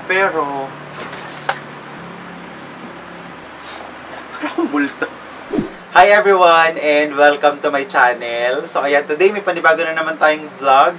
Pero, parang multo. Hi everyone and welcome to my channel. So ayan, today may panibago na naman tayong vlog.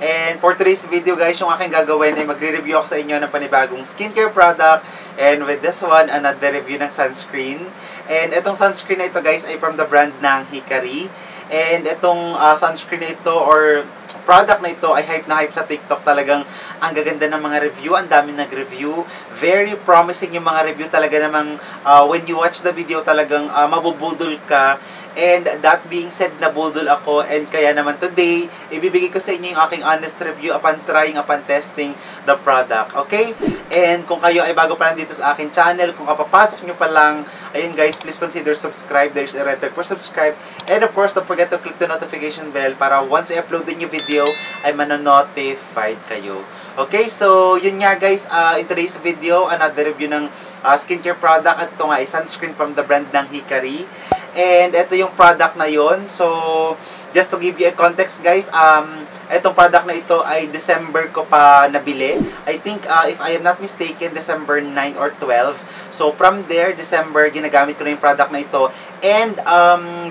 And for today's video guys, yung aking gagawin ay magre-review ako sa inyo ng panibagong skincare product. And with this one, another review ng sunscreen. And itong sunscreen na ito guys ay from the brand ng Hikari. And itong sunscreen na ito or product na ito ay hype na hype sa TikTok. Talagang ang gaganda ng mga review, ang dami nag-review. Very promising yung mga review talaga namang when you watch the video talagang mabubudol ka. And that being said, nabudol ako and kaya naman today, ibibigay ko sa inyo yung aking honest review upon trying, upon testing the product. Okay? And kung kayo ay bago pa lang dito sa aking channel, kung kapapasok nyo pa lang, ayun guys, please consider subscribe. There's a red tag for subscribe. And of course, don't forget to click the notification bell para once I upload the new video, ay manonotified kayo. Okay? So, yun nga guys, in today's video, another review ng skincare product. At ito nga ay sunscreen from the brand ng Hikari. And ito yung product na yon. So, just to give you a context guys, itong product na ito ay December ko pa nabili. I think, if I am not mistaken, December 9 or 12. So, from there, December, ginagamit ko na yung product na ito. And,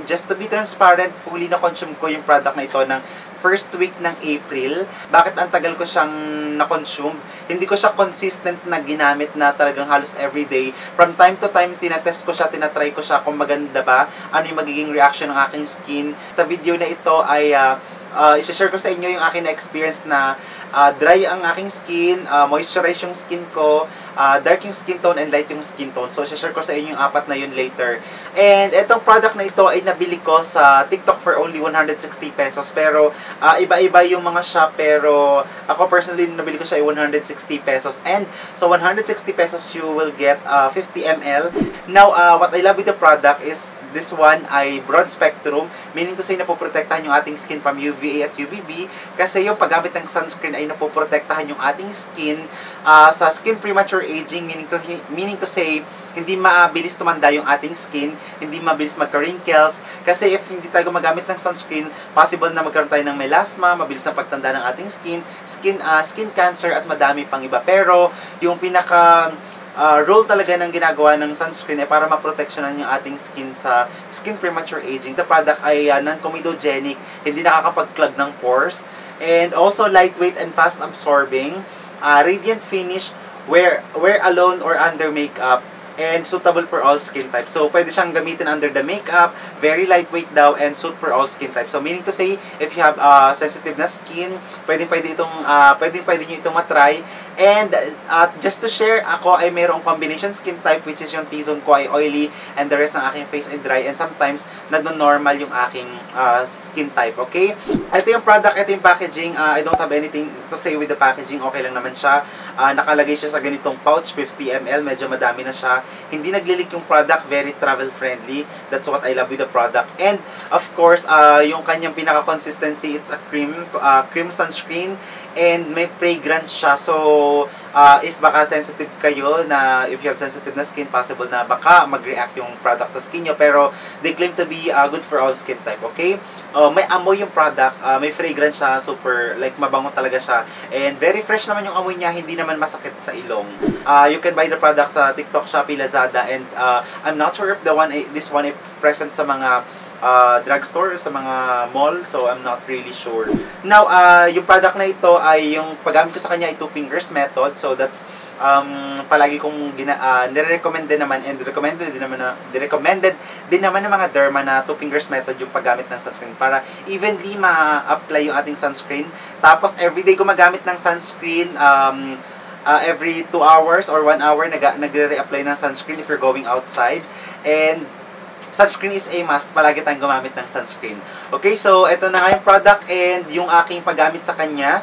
just to be transparent, fully na-consume ko yung product na ito ng first week ng April. Bakit ang tagal ko siyang na-consume? Hindi ko siya consistent na ginamit na talagang halos everyday. From time to time, tinatest ko siya, tinatry ko siya kung maganda ba, ano yung magiging reaction ng aking skin. Sa video na ito ay i-share ko sa inyo yung aking experience na dry ang aking skin, moisturize yung skin ko, dark yung skin tone and light yung skin tone. So, i-share ko sa inyo yung apat na yun later. And itong product na ito ay nabili ko sa TikTok for only 160 pesos. Pero, iba-iba yung mga shop. Pero, ako personally, nabili ko siya ay 160 pesos. And, so 160 pesos, you will get 50 ml. Now, what I love with the product is this one ay broad spectrum. Meaning to say, napoprotektahan yung ating skin from UVA at UVB. Kasi yung paggamit ng sunscreen ay napoprotektahan yung ating skin sa skin premature aging, meaning to say hindi mabilis tumanda yung ating skin, hindi mabilis magka-wrinkles, kasi if hindi tayo gumagamit ng sunscreen, possible na magkaroon tayo ng melasma, mabilis na pagtanda ng ating skin cancer at madami pang iba. Pero yung pinaka role talaga ng ginagawa ng sunscreen ay para maproteksyonan yung ating skin sa skin premature aging. The product ay non-comedogenic, hindi nakakapag-clog ng pores, and also lightweight and fast absorbing, radiant finish, wear alone or under makeup, and suitable for all skin types. So, pwede siyang gamitin under the makeup, very lightweight daw, and suit for all skin types. So, meaning to say, if you have sensitive na skin, pwede nyo itong matry. And, just to share, ako ay mayroong combination skin type, which is yung T-zone ko ay oily, and the rest ng aking face ay dry, and sometimes, nagno-normal yung aking skin type, okay? Ito yung product, ito yung packaging. I don't have anything to say with the packaging, okay lang naman siya. Nakalagay siya sa ganitong pouch, 50 ml, medyo madami na siya. Hindi naglilik yung product, very travel friendly. That's what I love with the product. And of course, yung kanyang pinaka-consistency, it's a cream sunscreen and may fragrance siya. So, if baka sensitive kayo, if you have sensitive na skin, possible na baka mag-react yung product sa skin nyo. Pero they claim to be good for all skin type, okay? May amoy yung product, may fragrance siya, super, like mabango talaga siya. And very fresh naman yung amoy niya, hindi naman masakit sa ilong. You can buy the product sa TikTok, Shopee, Lazada, and I'm not sure if this one is present sa mga drugstore, sa mga mall, so I'm not really sure. Now, yung product na ito ay yung paggamit ko sa kanya ay 2 fingers method. So that's palagi kong nire-recommend din naman, and recommended din naman ng mga derma na 2 fingers method yung paggamit ng sunscreen para evenly ma-apply yung ating sunscreen. Tapos everyday gumagamit ng sunscreen, every 2 hours or 1 hour nagre-reapply ng sunscreen if you're going outside. And sunscreen is a must, palagi tayong gumamit ng sunscreen. Okay, so ito na nga yung product and yung aking paggamit sa kanya.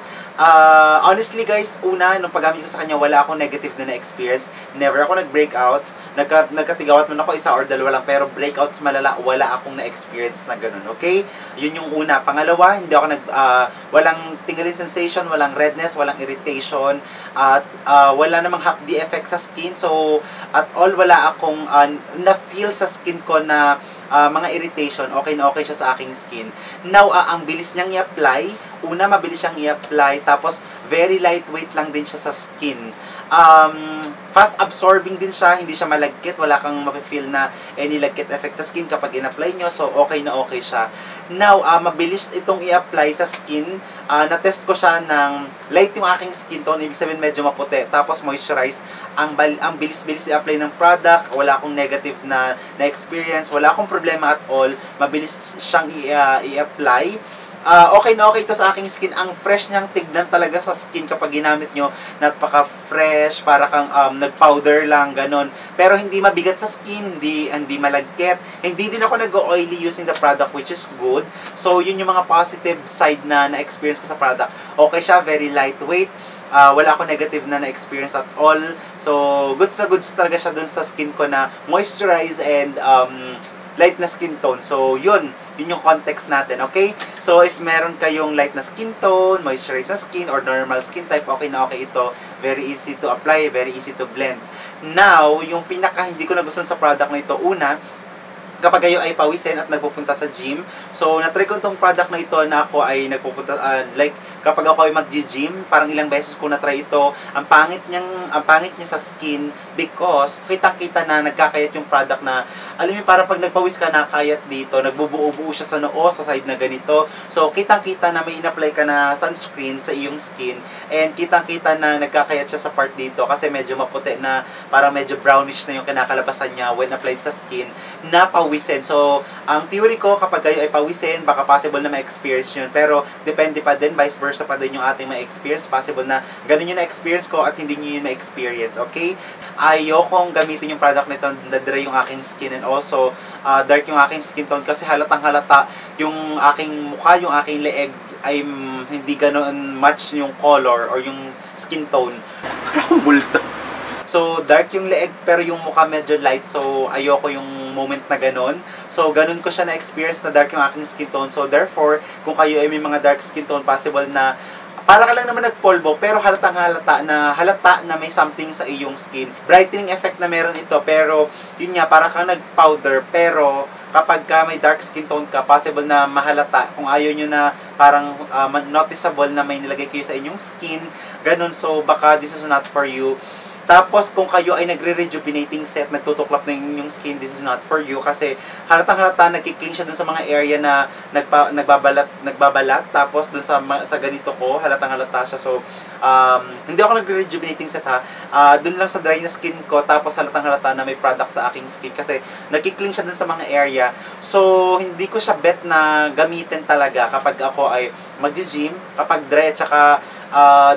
Honestly guys, una, nung paggamit ko sa kanya, wala akong negative na experience. Never ako nag-breakouts. Nagkatigawat man ako, 1 or 2 lang, pero breakouts malala, wala akong na-experience na ganun, okay? Yun yung una. Pangalawa, hindi ako walang tingling sensation, walang redness, walang irritation, at wala namang hapdi effect sa skin. So, at all, wala akong na-feel sa skin ko na mga irritation, okay na okay siya sa aking skin. Now, ang bilis niyang i-apply. Una, mabilis siyang i-apply. Tapos, very lightweight lang din siya sa skin. Fast absorbing din siya, hindi siya malagkit, wala kang mapifeel na any lagkit effect sa skin kapag in-apply nyo, so okay na okay siya. Now, mabilis itong i-apply sa skin. Na-test ko siya ng light yung aking skin tone, ibig sabihin medyo maputi, tapos moisturize. Ang bilis-bilis i-apply ng product, wala akong negative na experience, wala akong problema at all, mabilis siyang i-apply. Okay na okay ito sa aking skin. Ang fresh niyang tignan talaga sa skin kapag ginamit nyo. Napaka-fresh, para kang nag-powder lang, ganon. Pero hindi mabigat sa skin, hindi malagkit. Hindi din ako nag-oily using the product, which is good. So, yun yung mga positive side na na-experience ko sa product. Okay siya, very lightweight. Wala ako negative na na-experience at all. So, goods na goods talaga siya dun sa skin ko na moisturize and light na skin tone. So, yun yung context natin, okay? So, if meron kayong light na skin tone, moisturized na skin, or normal skin type, okay na okay ito. Very easy to apply, very easy to blend. Now, yung pinaka hindi ko nagustuhan sa product na ito, una, kapag kayo ay pawisin at nagpupunta sa gym. So, na-try ko itong product na ito na ako ay nagpupunta, like, kapag ako ay mag-gym, parang ilang beses ko na-try ito, ang pangit niya sa skin because kitang-kita na nagkakayat yung product na, alam mo, para pag nagpawis ka, nakayat dito, nagbubuo-buo siya sa noo, sa side na ganito. So, kitang-kita na may in-apply ka na sunscreen sa iyong skin, and kitang-kita na nagkakayat siya sa part dito kasi medyo maputi na, parang medyo brownish na yung kinakalabasan niya when applied sa skin, na pawisin. So, ang theory ko, kapag kayo ay pawisin, baka possible na ma-experience yun. Pero, depende pa din, vice versa pa din yung ating ma-experience. Possible na ganun yung na-experience ko at hindi nyo yun ma-experience. Okay? Ayokong gamitin yung product nito na dry yung aking skin, and also, dark yung aking skin tone kasi halatang halata yung aking mukha, yung aking leeg ay hindi ganoon match yung color or yung skin tone. Parang multo. So, dark yung leeg, pero yung mukha medyo light. So, ayoko yung moment na ganun. So, ganun ko siya na-experience na dark yung aking skin tone. So, therefore, kung kayo ay may mga dark skin tone, possible na para ka lang naman nagpolvo, pero halata na may something sa iyong skin. Brightening effect na meron ito, pero yun nga, para kang nag-powder, pero kapag ka may dark skin tone ka, possible na mahalata. Kung ayaw nyo na parang noticeable na may nilagay kayo sa inyong skin, ganun. So, baka this is not for you. Tapos, kung kayo ay nagre-rejuvenating set, nagtutuklap na yung skin, this is not for you. Kasi, halatang-halata, nagkikling siya dun sa mga area na nagbabalat. Tapos, dun sa ganito ko, halatang-halata siya. So, hindi ako nagre-rejuvenating set, ha. Dun lang sa dry na skin ko, tapos halatang-halata na may product sa aking skin. Kasi, nagkikling siya dun sa mga area. So, hindi ko siya bet na gamitin talaga kapag ako ay mag-gym, kapag dry at saka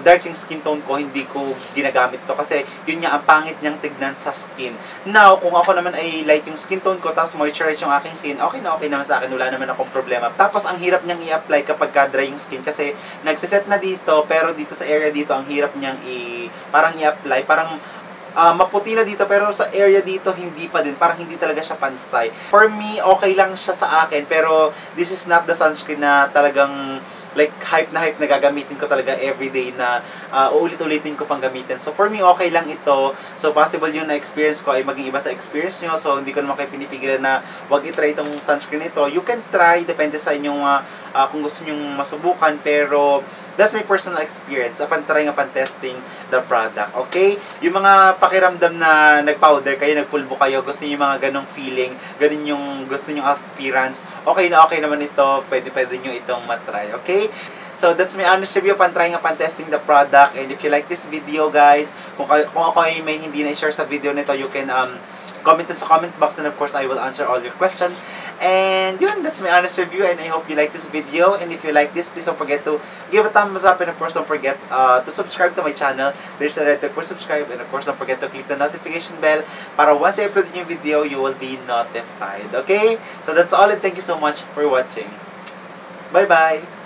dark yung skin tone ko, hindi ko ginagamit to kasi yun nga, ang pangit niyang tignan sa skin. Now, kung ako naman ay light yung skin tone ko, tapos moisturize yung aking skin, okay na okay naman sa akin, wala naman akong problema. Tapos, ang hirap niyang i-apply kapag dry yung skin kasi nagsiset na dito, pero dito sa area dito, ang hirap niyang parang i-apply, parang maputi na dito, pero sa area dito, hindi pa din. Parang hindi talaga siya pantay. For me, okay lang siya sa akin, pero this is not the sunscreen na talagang like hype na gagamitin ko talaga everyday na uulit-ulitin ko pang gamitin. So for me, okay lang ito. So possible yung na-experience ko ay maging iba sa experience nyo. So hindi ko naman kayo pinipigilan na wag i-try itong sunscreen ito. You can try, depende sa inyong kung gusto nyong masubukan, pero that's my personal experience upon trying, upon testing the product. Okay? Yung mga pakiramdam na nag-powder kayo, nagpulbo kayo, gusto niyo yung mga ganong feeling, ganun yung gusto niyo appearance, okay na okay naman ito, pwede nyo itong matry. Okay? So, that's my honest review upon trying, upon testing the product. And if you like this video, guys, kung ako ay may hindi na-share sa video nito, you can comment sa comment box, and of course, I will answer all your questions. And yun, that's my honest review, and I hope you like this video. And if you like this, please don't forget to give a thumbs up, and of course, don't forget to subscribe to my channel. There's a red for subscribe, and of course, don't forget to click the notification bell para once I upload a new video, you will be notified. Okay? So that's all, and thank you so much for watching. Bye-bye!